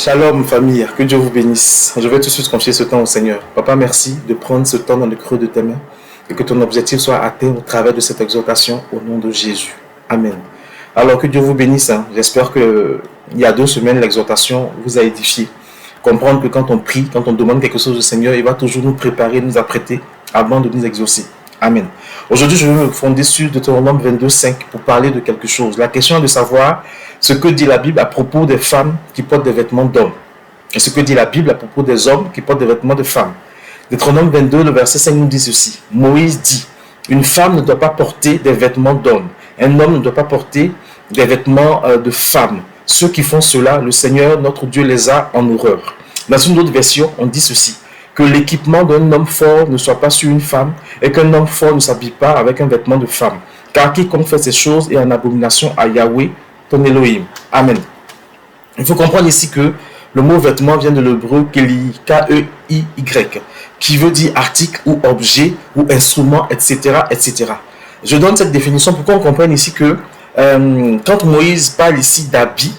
Shalom famille, que Dieu vous bénisse. Je vais tout de suite confier ce temps au Seigneur. Papa, merci de prendre ce temps dans le creux de tes mains et que ton objectif soit atteint au travers de cette exhortation au nom de Jésus. Amen. Alors que Dieu vous bénisse. J'espère que il y a 2 semaines, l'exhortation vous a édifié. Comprendre que quand on prie, quand on demande quelque chose au Seigneur, il va toujours nous préparer, nous apprêter avant de nous exaucer. Amen. Aujourd'hui, je vais me fonder sur Deutéronome 22:5 pour parler de quelque chose. La question est de savoir ce que dit la Bible à propos des femmes qui portent des vêtements d'hommes et ce que dit la Bible à propos des hommes qui portent des vêtements de femmes. Deutéronome 22, le verset 5 nous dit ceci. Moïse dit, une femme ne doit pas porter des vêtements d'hommes. Un homme ne doit pas porter des vêtements de femmes. Ceux qui font cela, le Seigneur, notre Dieu, les a en horreur. Dans une autre version, on dit ceci. Que l'équipement d'un homme fort ne soit pas sur une femme et qu'un homme fort ne s'habille pas avec un vêtement de femme. Car quiconque fait ces choses est en abomination à Yahweh, ton Elohim. Amen. Il faut comprendre ici que le mot vêtement vient de l'hébreu K-E-I-Y, qui veut dire article ou objet ou instrument, etc., etc. Je donne cette définition pour qu'on comprenne ici que quand Moïse parle ici d'habits,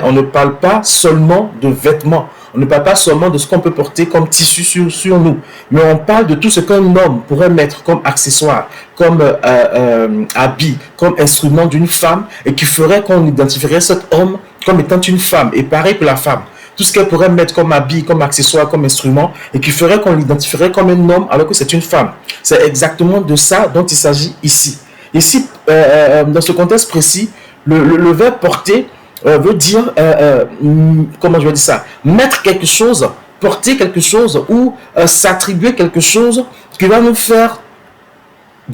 on ne parle pas seulement de vêtements. On ne parle pas seulement de ce qu'on peut porter comme tissu sur nous, mais on parle de tout ce qu'un homme pourrait mettre comme accessoire, comme habit, comme instrument d'une femme, et qui ferait qu'on identifierait cet homme comme étant une femme. Et pareil pour la femme. Tout ce qu'elle pourrait mettre comme habit, comme accessoire, comme instrument, et qui ferait qu'on l'identifierait comme un homme alors que c'est une femme. C'est exactement de ça dont il s'agit ici. Ici, dans ce contexte précis, le verbe porter veut dire, comment je vais dire ça, mettre quelque chose, porter quelque chose ou s'attribuer quelque chose qui va nous faire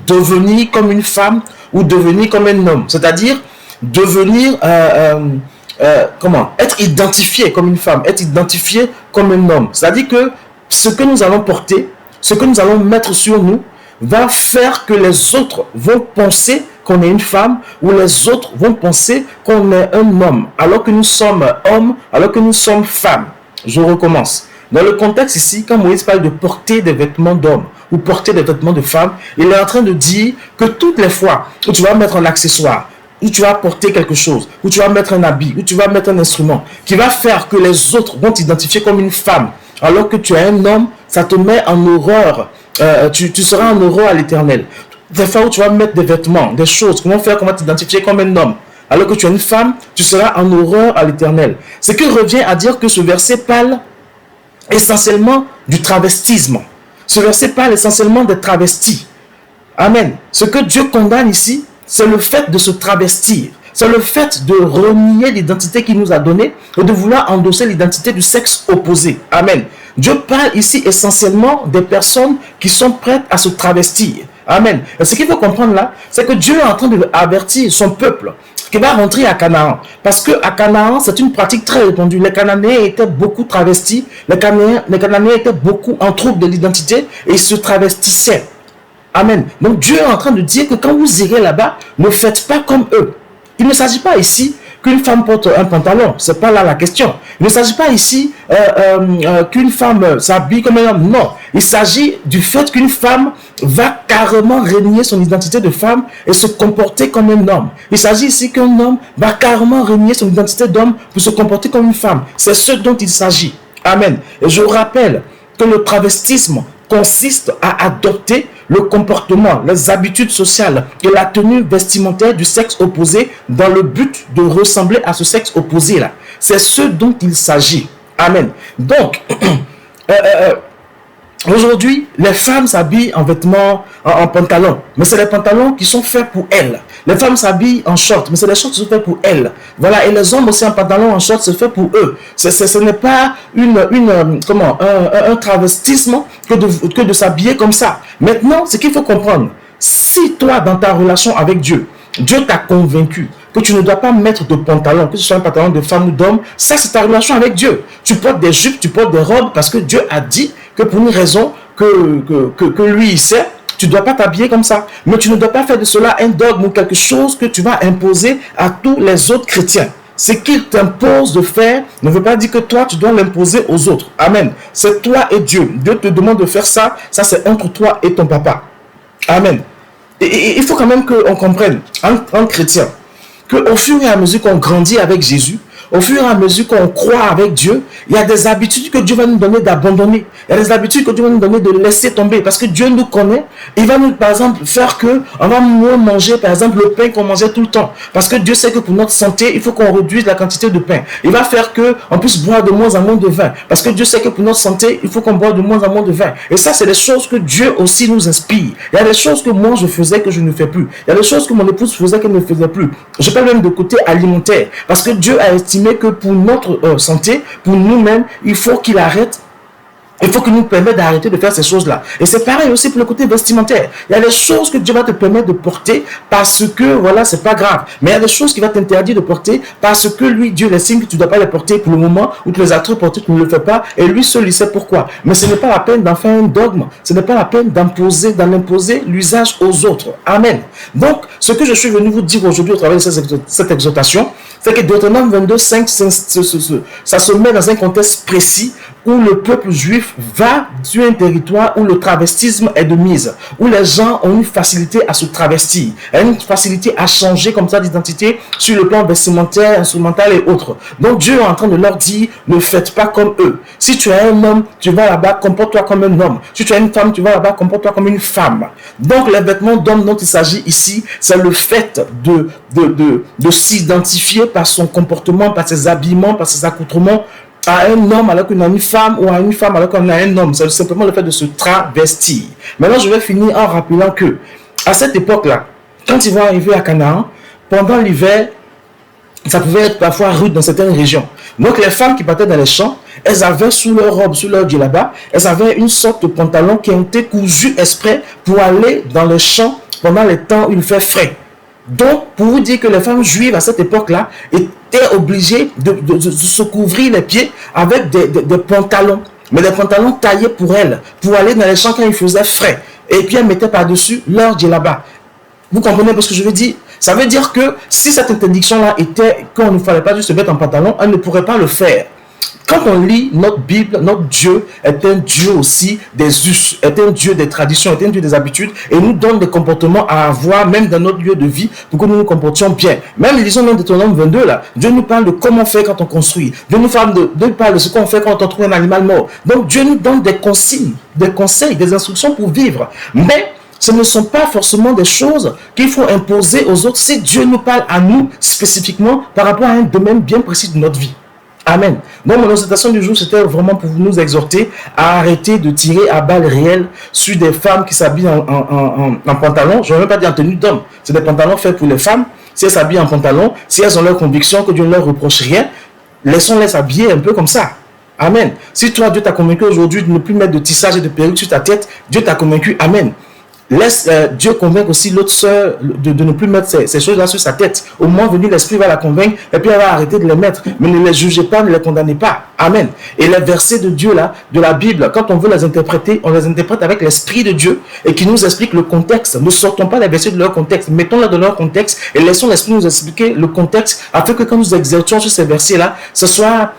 devenir comme une femme ou devenir comme un homme. C'est-à-dire devenir, être identifié comme une femme, être identifié comme un homme. C'est-à-dire que ce que nous allons porter, ce que nous allons mettre sur nous, va faire que les autres vont penser qu'on est une femme ou les autres vont penser qu'on est un homme alors que nous sommes hommes, alors que nous sommes femmes. Je recommence. Dans le contexte ici, quand Moïse parle de porter des vêtements d'hommes ou porter des vêtements de femmes, il est en train de dire que toutes les fois où tu vas mettre un accessoire, où tu vas porter quelque chose, où tu vas mettre un habit, où tu vas mettre un instrument qui va faire que les autres vont t'identifier comme une femme alors que tu es un homme, ça te met en horreur. Tu seras en horreur à l'Éternel. Des fois où tu vas mettre des vêtements, des choses qui vont faire qu'on va t'identifier comme un homme, alors que tu es une femme, tu seras en horreur à l'Éternel. Ce qui revient à dire que ce verset parle essentiellement du travestisme. Ce verset parle essentiellement des travestis. Amen. Ce que Dieu condamne ici, c'est le fait de se travestir. C'est le fait de renier l'identité qu'il nous a donnée et de vouloir endosser l'identité du sexe opposé. Amen. Dieu parle ici essentiellement des personnes qui sont prêtes à se travestir. Amen. Et ce qu'il faut comprendre là, c'est que Dieu est en train d'avertir son peuple qui va rentrer à Canaan. Parce que à Canaan, c'est une pratique très répandue. Les Cananéens étaient beaucoup travestis. Les Cananéens étaient beaucoup en trouble de l'identité et ils se travestissaient. Amen. Donc Dieu est en train de dire que quand vous irez là-bas, ne faites pas comme eux. Il ne s'agit pas ici qu'une femme porte un pantalon. C'est pas là la question. Il ne s'agit pas ici qu'une femme s'habille comme un homme. Non. Il s'agit du fait qu'une femme va carrément renier son identité de femme et se comporter comme un homme. Il s'agit ici qu'un homme va carrément renier son identité d'homme pour se comporter comme une femme. C'est ce dont il s'agit. Amen. Et je rappelle que le travestisme consiste à adopter le comportement, les habitudes sociales et la tenue vestimentaire du sexe opposé dans le but de ressembler à ce sexe opposé-là. C'est ce dont il s'agit. Amen. Donc, aujourd'hui, les femmes s'habillent en vêtements, en pantalons, mais c'est les pantalons qui sont faits pour elles. Les femmes s'habillent en short, mais c'est les shorts qui sont faits pour elles. Voilà, et les hommes aussi en pantalon, en short, c'est fait pour eux. Ce n'est pas un travestisme que de s'habiller comme ça. Maintenant, ce qu'il faut comprendre, si toi, dans ta relation avec Dieu, Dieu t'a convaincu que tu ne dois pas mettre de pantalon, que ce soit un pantalon de femme ou d'homme, ça c'est ta relation avec Dieu. Tu portes des jupes, tu portes des robes parce que Dieu a dit que pour une raison que lui il sait, tu ne dois pas t'habiller comme ça. Mais tu ne dois pas faire de cela un dogme ou quelque chose que tu vas imposer à tous les autres chrétiens. Ce qu'il t'impose de faire ne veut pas dire que toi, tu dois l'imposer aux autres. Amen. C'est toi et Dieu. Dieu te demande de faire ça. Ça, c'est entre toi et ton papa. Amen. Et il faut quand même qu'on comprenne, en chrétien, qu'au fur et à mesure qu'on grandit avec Jésus, au fur et à mesure qu'on croit avec Dieu, il y a des habitudes que Dieu va nous donner d'abandonner. Il y a des habitudes que Dieu va nous donner de laisser tomber. Parce que Dieu nous connaît. Il va nous, par exemple, faire que on va moins manger, par exemple, le pain qu'on mangeait tout le temps. Parce que Dieu sait que pour notre santé, il faut qu'on réduise la quantité de pain. Il va faire qu'on puisse boire de moins en moins de vin. Parce que Dieu sait que pour notre santé, il faut qu'on boive de moins en moins de vin. Et ça, c'est des choses que Dieu aussi nous inspire. Il y a des choses que moi, je faisais que je ne fais plus. Il y a des choses que mon épouse faisait qu'elle ne faisait plus. Je parle même de côté alimentaire. Parce que Dieu a estimé que pour notre santé, pour nous-mêmes, il faut qu'il arrête. Il faut qu'il nous permette d'arrêter de faire ces choses-là. Et c'est pareil aussi pour le côté vestimentaire. Il y a des choses que Dieu va te permettre de porter parce que, voilà, c'est pas grave. Mais il y a des choses qu'il va t'interdire de porter parce que lui, Dieu estime que tu ne dois pas les porter pour le moment ou tu les as trop portés, tu ne le fais pas. Et lui seul, il sait pourquoi. Mais ce n'est pas la peine d'en faire un dogme. Ce n'est pas la peine d'en imposer l'usage aux autres. Amen. Donc, ce que je suis venu vous dire aujourd'hui au travers de cette exhortation, c'est que Deutéronome 22, 5, ça se met dans un contexte précis où le peuple juif va sur un territoire où le travestisme est de mise, où les gens ont une facilité à se travestir, une facilité à changer comme ça d'identité sur le plan vestimentaire, instrumental et autres. Donc Dieu est en train de leur dire, ne faites pas comme eux. Si tu es un homme, tu vas là-bas, comporte-toi comme un homme. Si tu es une femme, tu vas là-bas, comporte-toi comme une femme. Donc les vêtements d'homme dont il s'agit ici, c'est le fait de s'identifier par son comportement, par ses habillements, par ses accoutrements, à un homme alors qu'on a une femme ou à une femme alors qu'on a un homme. C'est simplement le fait de se travestir. Maintenant, je vais finir en rappelant que à cette époque-là, quand ils vont arriver à Canaan, pendant l'hiver, ça pouvait être parfois rude dans certaines régions. Donc les femmes qui partaient dans les champs, elles avaient sous leur robe, sous leur djellaba, elles avaient une sorte de pantalon qui a été cousu exprès pour aller dans les champs pendant les temps où il fait frais. Donc, pour vous dire que les femmes juives à cette époque-là étaient obligées de se couvrir les pieds avec des pantalons, mais des pantalons taillés pour elles, pour aller dans les champs quand il faisait frais. Et puis elles mettaient par-dessus leur djellaba. Vous comprenez ce que je veux dire? Ça veut dire que si cette interdiction-là était qu'on ne fallait pas juste se mettre en pantalon, elle ne pourrait pas le faire. Quand on lit notre Bible, notre Dieu est un Dieu aussi des us, est un Dieu des traditions, est un Dieu des habitudes et nous donne des comportements à avoir même dans notre lieu de vie pour que nous nous comportions bien. Même lisons dans Deutéronome 22 là, Dieu nous parle de comment faire quand on construit. Dieu nous parle de ce qu'on fait quand on trouve un animal mort. Donc Dieu nous donne des consignes, des conseils, des instructions pour vivre. Mais ce ne sont pas forcément des choses qu'il faut imposer aux autres si Dieu nous parle à nous spécifiquement par rapport à un domaine bien précis de notre vie. Amen. Donc mon exhortation du jour, c'était vraiment pour nous exhorter à arrêter de tirer à balles réelles sur des femmes qui s'habillent en pantalon. Je ne vais même pas dire en tenue d'homme. C'est des pantalons faits pour les femmes. Si elles s'habillent en pantalon, si elles ont leur conviction que Dieu ne leur reproche rien, laissons-les s'habiller un peu comme ça. Amen. Si toi, Dieu t'a convaincu aujourd'hui de ne plus mettre de tissage et de perruque sur ta tête, Dieu t'a convaincu. Amen. Laisse Dieu convaincre aussi l'autre sœur de ne plus mettre ces choses-là sur sa tête. Au moment venu, l'Esprit va la convaincre et puis elle va arrêter de les mettre. Mais ne les jugez pas, ne les condamnez pas. Amen. Et les versets de Dieu là, de la Bible, quand on veut les interpréter, on les interprète avec l'Esprit de Dieu et qui nous explique le contexte. Ne sortons pas les versets de leur contexte, mettons-les dans leur contexte et laissons l'Esprit nous expliquer le contexte afin que quand nous exercions sur ces versets-là, ce soit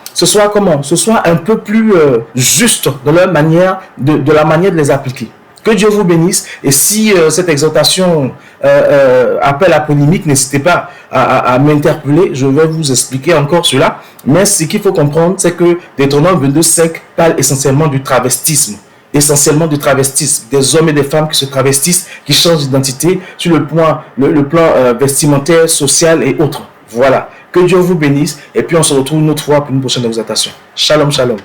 un peu plus juste dans leur manière, de la manière de les appliquer. Que Dieu vous bénisse. Et si cette exhortation appelle à polémique, n'hésitez pas à m'interpeller. Je vais vous expliquer encore cela. Mais ce qu'il faut comprendre, c'est que Deutéronome 22:5 parle essentiellement du travestisme. Essentiellement du travestisme. Des hommes et des femmes qui se travestissent, qui changent d'identité sur le plan vestimentaire, social et autres. Voilà. Que Dieu vous bénisse. Et puis on se retrouve une autre fois pour une prochaine exhortation. Shalom, shalom.